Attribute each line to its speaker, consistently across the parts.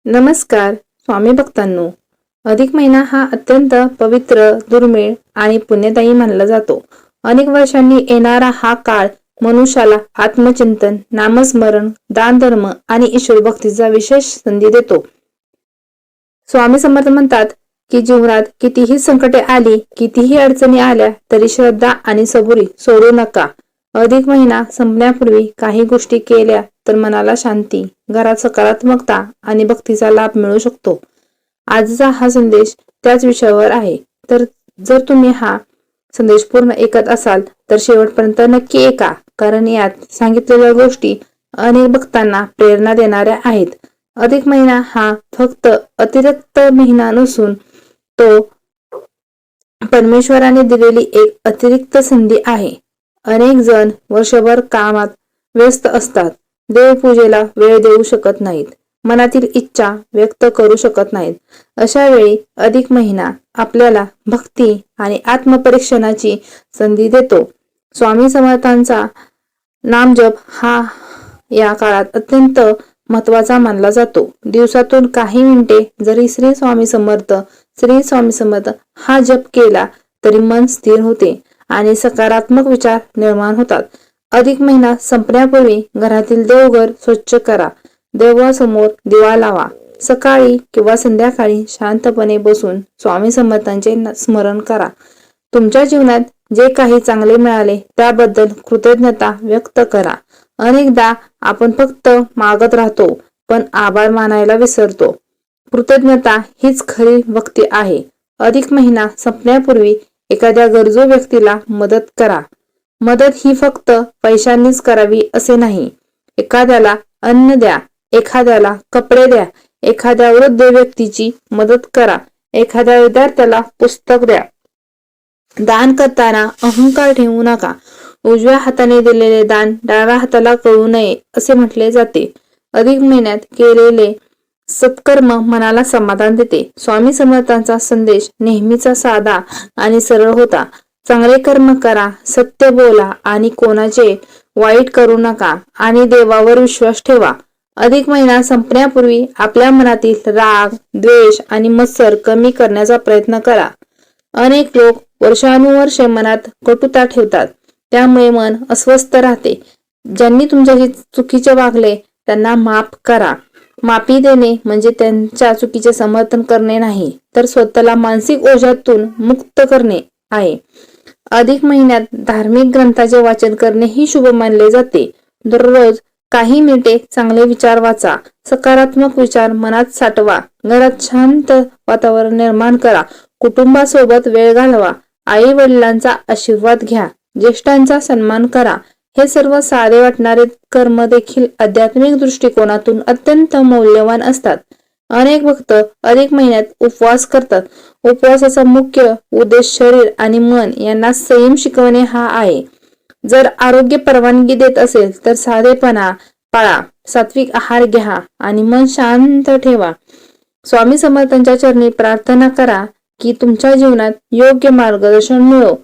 Speaker 1: नमस्कार स्वामी भक्तांनो, अधिक महिना हा अत्यंत पवित्र, दुर्मिळ आणि पुण्यदायी मानला जातो. अनेक वर्षांनी येणारा हा काळ मनुष्याला आत्मचिंतन, नामस्मरण, दान धर्म आणि ईश्वर भक्तीचा विशेष संधी देतो. स्वामी समर्थ म्हणतात की जीवनात कितीही संकटे आली, कितीही अडचणी आल्या तरी श्रद्धा आणि सबुरी सोडू नका. अधिक महिना संपण्यापूर्वी काही गोष्टी केल्या तर मनाला शांती, घरात सकारात्मकता आणि भक्तीचा लाभ मिळू शकतो. आजचा हा संदेश त्याच विषयावर आहे. तर जर तुम्ही हा संदेश पूर्ण ऐकत असाल तर शेवटपर्यंत नक्की ऐका, कारण यात सांगितलेल्या गोष्टी अनेक भक्तांना प्रेरणा देणाऱ्या आहेत. अधिक महिना हा फक्त अतिरिक्त महिना नसून तो परमेश्वराने दिलेली एक अतिरिक्त संधी आहे. अनेक जण वर्षभर कामात व्यस्त असतात, देवपूजेला वेळ देऊ शकत नाहीत, मनातील इच्छा व्यक्त करू शकत नाहीत. अशा वेळी अधिक महिना आपल्याला भक्ती आणि आत्मपरीक्षणाची संधी देतो. स्वामी समर्थांचा नामजप हा या काळात अत्यंत महत्वाचा मानला जातो. दिवसातून काही मिनिटे जरी श्री स्वामी समर्थ हा जप केला तरी मन स्थिर होते आणि सकारात्मक विचार निर्माण होतात. अधिक महिना संपण्यापूर्वी घरातील देवघर स्वच्छ करा, देवासमोर दिवा लावा. सकाळी किंवा संध्याकाळी शांतपणे बसून स्वामी समर्थांचे स्मरण करा. तुमच्या जीवनात जे काही चांगले मिळाले त्याबद्दल कृतज्ञता व्यक्त करा. अनेकदा आपण फक्त मागत राहतो पण आभार मानायला विसरतो. कृतज्ञता हीच खरी भक्ती आहे. अधिक महिना संपण्यापूर्वी एखाद्या गरजू व्यक्तीला मदत करा. मदत ही फक्त पैशांनीच करावी असे नाही. एखाद्याला अन्न द्या, एखाद्याला कपडे द्या, एखाद्या वृद्ध व्यक्तीची मदत करा, एखाद्या विद्यार्थ्याला पुस्तक द्या. दान करताना अहंकार ठेवू नका. उजव्या हाताने दिलेले दान डाव्या हाताला कळू नये असे म्हटले जाते. अधिक महिन्यात केलेले सत्कर्म मनाला समाधान देते. स्वामी समर्थांचा संदेश नेहमीचा साधा आणि सरळ होता. चांगले कर्म करा, सत्य बोला आणि कोणाचे वाईट करू नका आणि देवावर विश्वास ठेवा. अधिक महिना संपण्यापूर्वी आपल्या मनातील राग, द्वेष आणि मत्सर कमी करण्याचा प्रयत्न करा. अनेक लोक वर्षानुवर्षे मनात कटुता ठेवतात, त्यामुळे मन अस्वस्थ राहते. ज्यांनी तुमच्याशी चुकीचे वागले त्यांना माफ करा. माफी देणे म्हणजे त्यांच्या चुकीचे समर्थन करणे नाही, तर स्वतःला मानसिक ओझ्यातून मुक्त करणे आहे. अधिक महिन्यात धार्मिक ग्रंथाचे वाचन करणे ही शुभ मानले जाते. दररोज काही मिनिटे चांगले विचार वाचा, सकारात्मक विचार मनात साठवा, घरात शांत वातावरण निर्माण करा, कुटुंबासोबत वेळ घालवा, आई वडिलांचा आशीर्वाद घ्या, ज्येष्ठांचा सन्मान करा. हे सर्व साधे वाटणारे कर्म देखील आध्यात्मिक दृष्टिकोनातून अत्यंत मौल्यवान असतात. अनेक भक्त अधिक महिन्यात उपवास करतात. उपवासाचा मुख्य उद्देश शरीर आणि मन यांना संयम शिकवणे हा आहे. जर आरोग्य परवानगी देत असेल तर साधेपणा पाळा, सात्विक आहार घ्या आणि मन शांत ठेवा. स्वामी समर्थांच्या चरणी प्रार्थना करा की तुमच्या जीवनात योग्य मार्गदर्शन मिळो.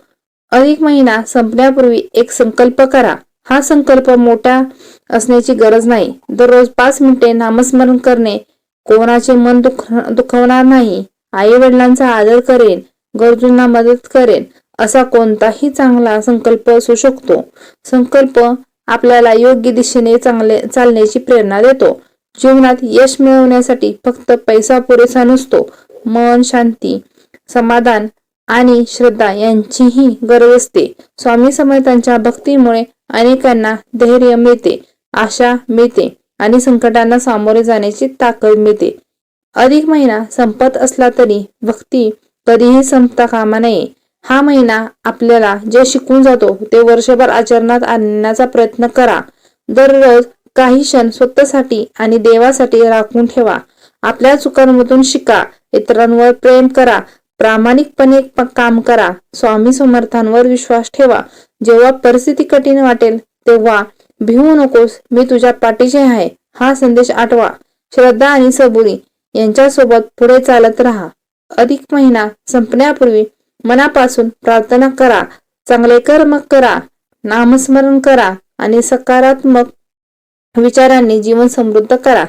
Speaker 1: अधिक महिना संपण्यापूर्वी एक संकल्प करा. हा संकल्प मोठा असण्याची गरज नाही. दररोज 5 मिनिटे नामस्मरण करणे, कोणाचे मन दुखवणार नाही, आई वडिलांचा आदर करेन, गरजूंना मदत करेन असा कोणताही चांगला संकल्प असू शकतो. संकल्प आपल्याला योग्य दिशेने चालण्याची प्रेरणा देतो. जीवनात यश मिळवण्यासाठी फक्त पैसा पुरेसा नसतो. मन शांती, समाधान आणि श्रद्धा यांचीही गरज असते. स्वामी समर्थांच्या भक्तीमुळे अनेकांना धैर्य मिळते, आशा मिळते आणि संकटांना सामोरे जाण्याची ताकद मिळते. अधिक महिना संपत असला तरी भक्ती कधीही संपता कामा नये. हा महिना आपल्याला जे शिकून जातो ते वर्षभर आचरणात आणण्याचा प्रयत्न करा. दररोज काही क्षण स्वतःसाठी आणि देवासाठी राखून ठेवा. आपल्या चुकांमधून शिका, इतरांवर प्रेम करा, प्रामाणिकपणे काम करा, स्वामी समर्थांवर विश्वास ठेवा. जेव्हा परिस्थिती कठीण वाटेल तेव्हा भिवू नकोस, मी तुझ्या पाठीशी आहे हा संदेश आठवा. श्रद्धा आणि सबुरी यांच्यासोबत पुढे चालत राहा. अधिक महिना संपण्यापूर्वी मनापासून प्रार्थना करा, चांगले कर्म करा, नामस्मरण करा आणि सकारात्मक विचारांनी जीवन समृद्ध करा.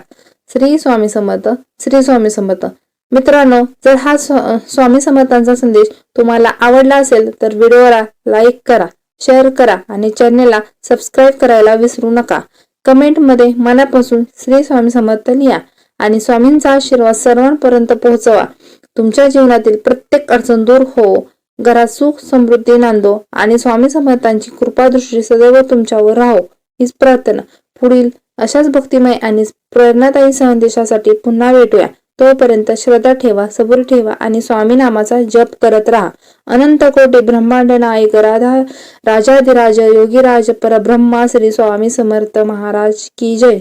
Speaker 1: श्री स्वामी समर्थ. श्री स्वामी समर्थ. मित्रांनो, जर हा स्वामी समर्थांचा संदेश तुम्हाला आवडला असेल तर व्हिडिओला लाईक करा, शेअर करा आणि चॅनेलला सबस्क्राईब करायला विसरू नका. कमेंटमध्ये मनापासून श्री स्वामी समर्थ लिहा आणि स्वामींचा आशीर्वाद सर्वांपर्यंत पोहोचवा. तुमच्या जीवनातील प्रत्येक अडचण दूर हो, घरात सुख समृद्धी नांदो आणि स्वामी समर्थांची कृपादृष्टी सदैव तुमच्यावर राहो हीच प्रार्थना. पुढील अशाच भक्तिमय आणि प्रेरणादायी संदेशासाठी पुन्हा भेटूया. तोपर्यंत श्रद्धा ठेवा, सबूर ठेवा आणि स्वामी नामाचा जप करत राहा. अनंत कोटी ब्रह्मांड नायक राजाधिराज योगीराज परब्रह्मा श्री स्वामी समर्थ महाराज की जय.